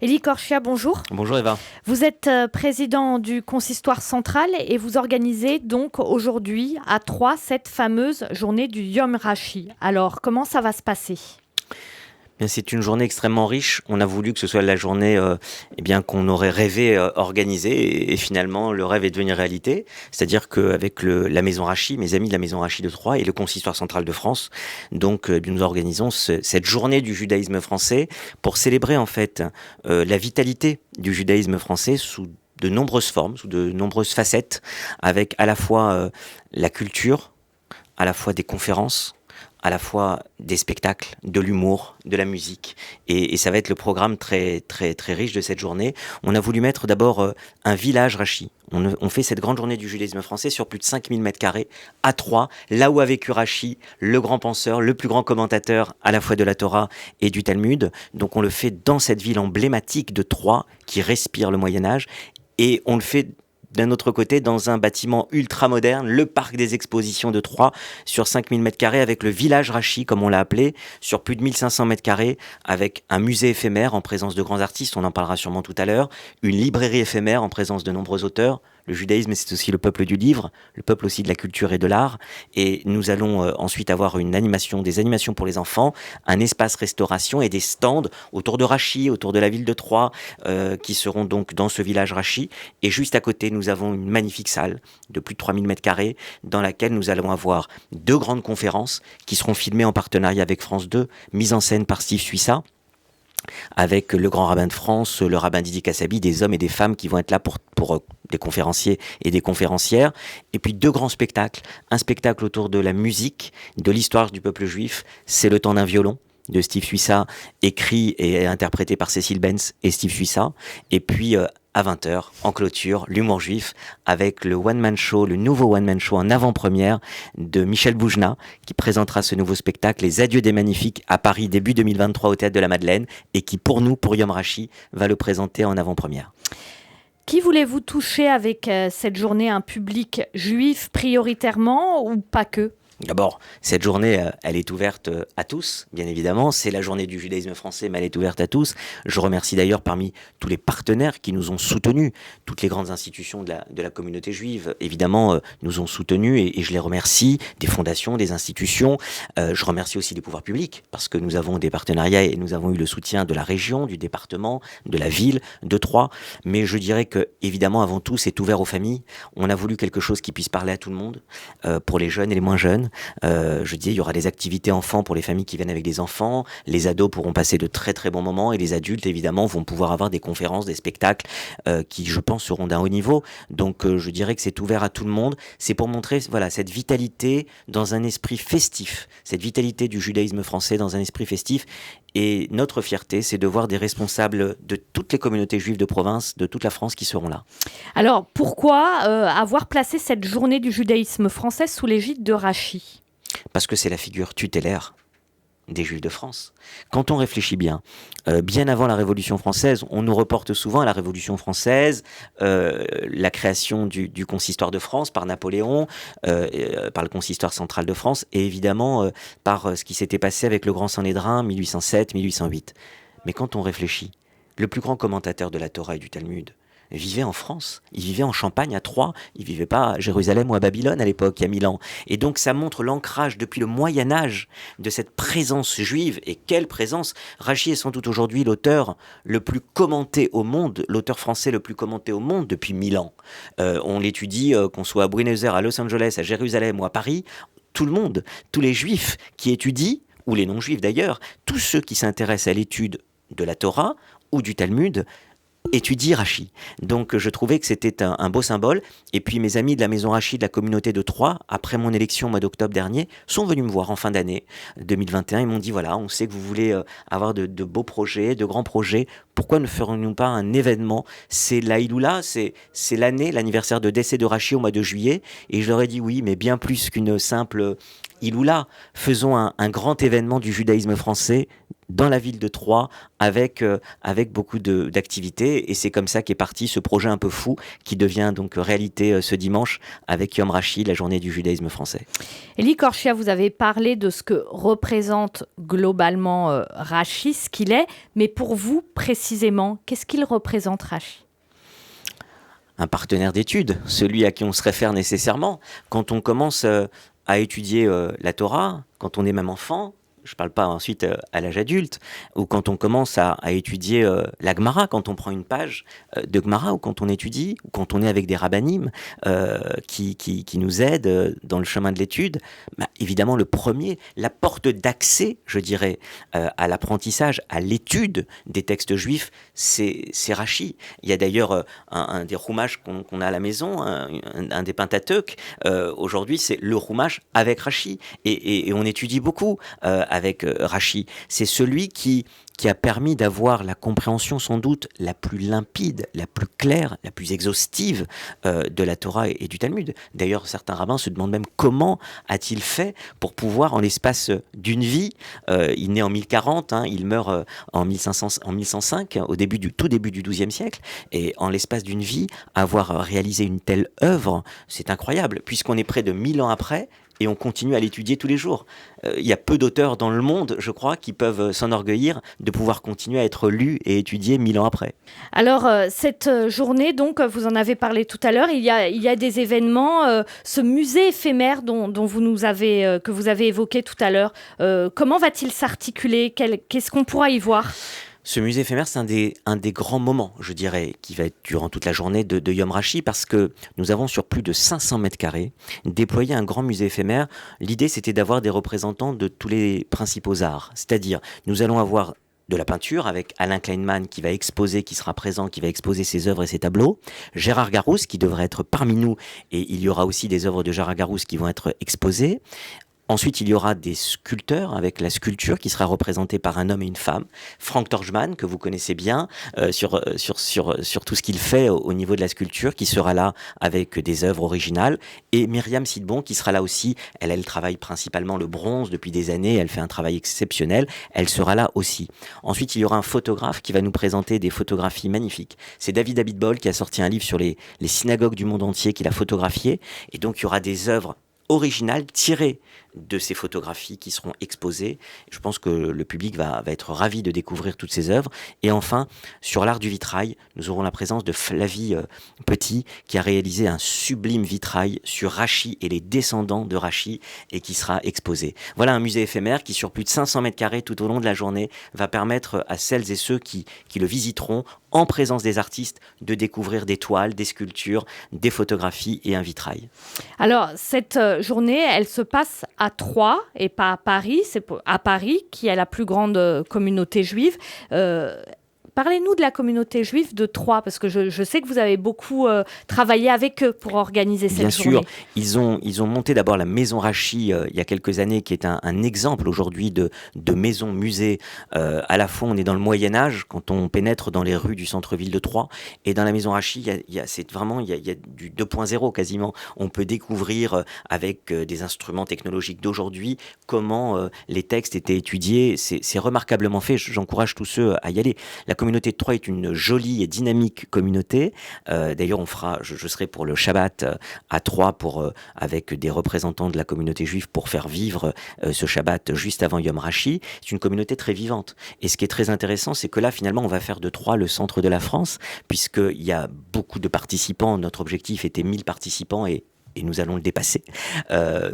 Élie Corchia, bonjour. Bonjour Eva. Vous êtes président du consistoire central et vous organisez donc aujourd'hui à Troyes cette fameuse journée du Yom Rashi. Alors, comment ça va se passer ? Bien, c'est une journée extrêmement riche. On a voulu que ce soit la journée qu'on aurait rêvé organiser et finalement le rêve est devenu réalité. C'est-à-dire qu'avec la Maison Rachi, mes amis de la Maison Rachi de Troyes et le Consistoire central de France, donc nous organisons cette journée du judaïsme français pour célébrer en fait la vitalité du judaïsme français sous de nombreuses formes, sous de nombreuses facettes, avec à la fois la culture, à la fois des conférences, à la fois des spectacles, de l'humour, de la musique. Et ça va être le programme très, très, très riche de cette journée. On a voulu mettre d'abord un village Rachi. On fait cette grande journée du judaïsme français sur plus de 5000 mètres carrés à Troyes, là où a vécu Rachi, le grand penseur, le plus grand commentateur à la fois de la Torah et du Talmud. Donc on le fait dans cette ville emblématique de Troyes qui respire le Moyen-Âge. Et on le fait d'un autre côté, dans un bâtiment ultra moderne, le parc des expositions de Troyes, sur 5000 mètres carrés, avec le village Rachi, comme on l'a appelé, sur plus de 1500 mètres carrés, avec un musée éphémère en présence de grands artistes, on en parlera sûrement tout à l'heure, une librairie éphémère en présence de nombreux auteurs. Le judaïsme, c'est aussi le peuple du livre, le peuple aussi de la culture et de l'art. Et nous allons ensuite avoir des animations pour les enfants, un espace restauration et des stands autour de Rachi, autour de la ville de Troyes, qui seront donc dans ce village Rachi. Et juste à côté, nous avons une magnifique salle de plus de 3000 mètres carrés dans laquelle nous allons avoir 2 grandes conférences qui seront filmées en partenariat avec France 2, mises en scène par Steve Suissa, avec le grand rabbin de France, le rabbin Didier Kassabi, des hommes et des femmes qui vont être là pour des conférenciers et des conférencières. Et puis 2 grands spectacles. Un spectacle autour de la musique, de l'histoire du peuple juif, C'est le temps d'un violon, de Steve Suissa, écrit et interprété par Cécile Benz et Steve Suissa. Et puis à 20h, en clôture, l'humour juif, avec le nouveau one-man show en avant-première de Michel Boujna, qui présentera ce nouveau spectacle, Les Adieux des Magnifiques, à Paris, début 2023 au Théâtre de la Madeleine, et qui, pour nous, pour Yom Rachi, va le présenter en avant-première. Qui voulez-vous toucher avec cette journée, un public juif prioritairement ou pas que ? D'abord, cette journée, elle est ouverte à tous, bien évidemment. C'est la journée du judaïsme français, mais elle est ouverte à tous. Je remercie d'ailleurs parmi tous les partenaires qui nous ont soutenus. Toutes les grandes institutions de la communauté juive, évidemment, nous ont soutenus et je les remercie. Des fondations, des institutions. Je remercie aussi les pouvoirs publics parce que nous avons des partenariats et nous avons eu le soutien de la région, du département, de la ville, de Troyes. Mais je dirais que, évidemment, avant tout, c'est ouvert aux familles. On a voulu quelque chose qui puisse parler à tout le monde, pour les jeunes et les moins jeunes. Je dis, il y aura des activités enfants pour les familles qui viennent avec des enfants, les ados pourront passer de très très bons moments et les adultes évidemment vont pouvoir avoir des conférences, des spectacles qui je pense seront d'un haut niveau. Donc je dirais que c'est ouvert à tout le monde, c'est pour montrer cette vitalité dans un esprit festif, cette vitalité du judaïsme français dans un esprit festif. Et notre fierté, c'est de voir des responsables de toutes les communautés juives de province, de toute la France qui seront là. Alors, pourquoi avoir placé cette journée du judaïsme français sous l'égide de Rachi ? Parce que c'est la figure tutélaire des Juifs de France. Quand on réfléchit bien, bien avant la Révolution française, on nous reporte souvent à la Révolution française, la création du Consistoire de France par Napoléon, par le Consistoire central de France, et évidemment par ce qui s'était passé avec le Grand Sanhédrin 1807-1808. Mais quand on réfléchit, le plus grand commentateur de la Torah et du Talmud vivait en France, il vivait en Champagne à Troyes, il vivait pas à Jérusalem ou à Babylone à l'époque, il y a 1000 ans. Et donc ça montre l'ancrage depuis le Moyen-Âge de cette présence juive. Et quelle présence! Rachi est sans doute aujourd'hui l'auteur le plus commenté au monde, l'auteur français le plus commenté au monde depuis 1000 ans. On l'étudie, qu'on soit à Buenos Aires, à Los Angeles, à Jérusalem ou à Paris, tout le monde, tous les juifs qui étudient, ou les non-juifs d'ailleurs, tous ceux qui s'intéressent à l'étude de la Torah ou du Talmud, étudie Rachi. Donc je trouvais que c'était un beau symbole. Et puis mes amis de la Maison Rachi de la communauté de Troyes, après mon élection au mois d'octobre dernier, sont venus me voir en fin d'année 2021. Ils m'ont dit, voilà, on sait que vous voulez avoir de beaux projets, de grands projets. Pourquoi ne ferions-nous pas un événement ? C'est la Iloula, c'est l'anniversaire de décès de Rachi au mois de juillet. Et je leur ai dit oui, mais bien plus qu'une simple Iloula. Faisons un grand événement du judaïsme français dans la ville de Troyes avec beaucoup d'activités. Et c'est comme ça qu'est parti ce projet un peu fou qui devient donc réalité ce dimanche avec Yom Rashi, la journée du judaïsme français. Élie Korchia, vous avez parlé de ce que représente globalement Rashi, ce qu'il est, mais pour vous précisément, qu'est-ce qu'il représente Rashi ? Un partenaire d'études, celui à qui on se réfère nécessairement. Quand on commence à étudier la Torah, quand on est même enfant, je ne parle pas ensuite à l'âge adulte, ou quand on commence à étudier la Gemara, quand on prend une page de Gemara, ou quand on étudie, ou quand on est avec des rabbanim qui nous aident dans le chemin de l'étude, évidemment le premier, la porte d'accès, je dirais, à l'apprentissage, à l'étude des textes juifs, c'est Rashi. Il y a d'ailleurs un des roumages qu'on a à la maison, un des Pentateuch, aujourd'hui c'est le roumage avec Rashi, et on étudie beaucoup avec Rashi. C'est celui qui a permis d'avoir la compréhension sans doute la plus limpide, la plus claire, la plus exhaustive de la Torah et du Talmud. D'ailleurs, certains rabbins se demandent même comment a-t-il fait pour pouvoir, en l'espace d'une vie, il naît en 1040, il meurt en 1105, au tout début du XIIe siècle, et en l'espace d'une vie, avoir réalisé une telle œuvre, c'est incroyable, puisqu'on est près de 1000 ans après, et on continue à l'étudier tous les jours. Il y a peu d'auteurs dans le monde, je crois, qui peuvent s'enorgueillir de pouvoir continuer à être lus et étudiés 1000 ans après. Alors, cette journée, donc, vous en avez parlé tout à l'heure, il y a des événements, ce musée éphémère que vous avez évoqué tout à l'heure, comment va-t-il s'articuler ? Qu'est-ce qu'on pourra y voir ? Ce musée éphémère, c'est un des grands moments, je dirais, qui va être durant toute la journée de Yom Rashi, parce que nous avons sur plus de 500 mètres carrés déployé un grand musée éphémère. L'idée, c'était d'avoir des représentants de tous les principaux arts. C'est-à-dire, nous allons avoir de la peinture avec Alain Kleinman qui va exposer, qui sera présent, qui va exposer ses œuvres et ses tableaux. Gérard Garousse qui devrait être parmi nous, et il y aura aussi des œuvres de Gérard Garousse qui vont être exposées. Ensuite, il y aura des sculpteurs avec la sculpture qui sera représentée par un homme et une femme. Frank Torjman, que vous connaissez bien, sur tout ce qu'il fait au niveau de la sculpture, qui sera là avec des œuvres originales. Et Myriam Sidbon, qui sera là aussi. Elle travaille principalement le bronze depuis des années. Elle fait un travail exceptionnel. Elle sera là aussi. Ensuite, il y aura un photographe qui va nous présenter des photographies magnifiques. C'est David Abitbol qui a sorti un livre sur les synagogues du monde entier qu'il a photographié. Et donc, il y aura des œuvres originales tirées de ces photographies qui seront exposées. Je pense que le public va être ravi de découvrir toutes ces œuvres. Et enfin, sur l'art du vitrail, nous aurons la présence de Flavie Petit, qui a réalisé un sublime vitrail sur Rashi et les descendants de Rashi, et qui sera exposé. Voilà un musée éphémère qui, sur plus de 500 mètres carrés tout au long de la journée, va permettre à celles et ceux qui le visiteront, en présence des artistes, de découvrir des toiles, des sculptures, des photographies et un vitrail. Alors, cette journée, elle se passe à Troyes et pas à Paris. C'est à Paris qui a la plus grande communauté juive. Parlez-nous de la communauté juive de Troyes, parce que je sais que vous avez beaucoup travaillé avec eux pour organiser cette journée. Bien sûr, ils ont monté d'abord la Maison Rashi il y a quelques années, qui est un exemple aujourd'hui de maison musée. À la fois, on est dans le Moyen-Âge, quand on pénètre dans les rues du centre-ville de Troyes, et dans la Maison Rashi, il y a du 2.0 quasiment. On peut découvrir avec des instruments technologiques d'aujourd'hui comment les textes étaient étudiés. C'est remarquablement fait, j'encourage tous ceux à y aller. La communauté de Troyes est une jolie et dynamique communauté. D'ailleurs, je serai pour le Shabbat à Troyes avec des représentants de la communauté juive pour faire vivre ce Shabbat juste avant Yom Rashi. C'est une communauté très vivante. Et ce qui est très intéressant, c'est que là, finalement, on va faire de Troyes le centre de la France, puisqu'il y a beaucoup de participants. Notre objectif était 1000 participants et nous allons le dépasser,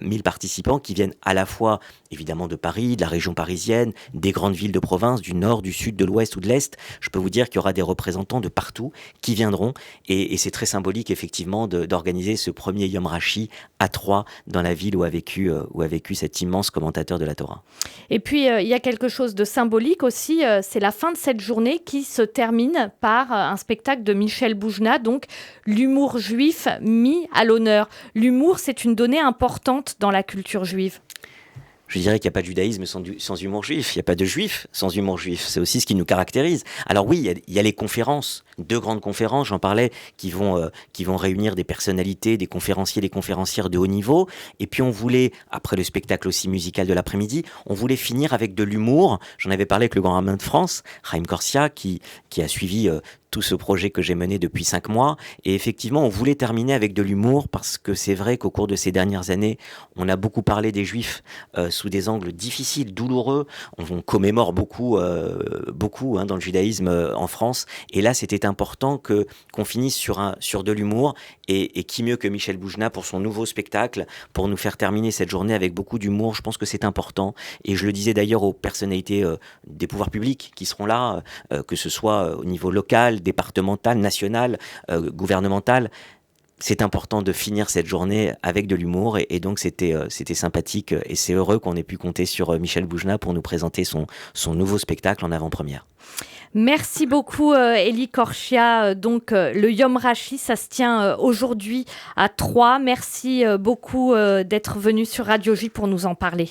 1000 participants qui viennent à la fois évidemment de Paris, de la région parisienne, des grandes villes de province, du nord, du sud, de l'ouest ou de l'est. Je peux vous dire qu'il y aura des représentants de partout qui viendront, et c'est très symbolique effectivement d'organiser ce premier Yom Rashi à Troyes, dans la ville où a vécu cet immense commentateur de la Torah. Et puis il y a quelque chose de symbolique aussi, c'est la fin de cette journée qui se termine par un spectacle de Michel Boujna, donc l'humour juif mis à l'honneur. L'humour, c'est une donnée importante dans la culture juive. Je dirais qu'il n'y a pas de judaïsme sans humour juif, il n'y a pas de juif sans humour juif, c'est aussi ce qui nous caractérise. Alors oui, il y a les conférences, 2 grandes conférences, j'en parlais, qui vont réunir des personnalités, des conférenciers, des conférencières de haut niveau, et puis on voulait, après le spectacle aussi musical de l'après-midi, on voulait finir avec de l'humour. J'en avais parlé avec le grand rabbin de France, Chaim Corsia, qui a suivi tout ce projet que j'ai mené depuis 5 mois. Et effectivement, on voulait terminer avec de l'humour parce que c'est vrai qu'au cours de ces dernières années, on a beaucoup parlé des Juifs sous des angles difficiles, douloureux. On commémore beaucoup dans le judaïsme en France. Et là, c'était important qu'on finisse sur de l'humour. Et qui mieux que Michel Boujna pour son nouveau spectacle, pour nous faire terminer cette journée avec beaucoup d'humour. Je pense que c'est important. Et je le disais d'ailleurs aux personnalités des pouvoirs publics qui seront là, que ce soit au niveau local, départemental, national, gouvernemental. C'est important de finir cette journée avec de l'humour et donc c'était sympathique et c'est heureux qu'on ait pu compter sur Michel Boujna pour nous présenter son nouveau spectacle en avant-première. Merci beaucoup Élie Corsia. Donc le Yom Rashi, ça se tient aujourd'hui à Troyes. Merci beaucoup d'être venu sur Radio J pour nous en parler.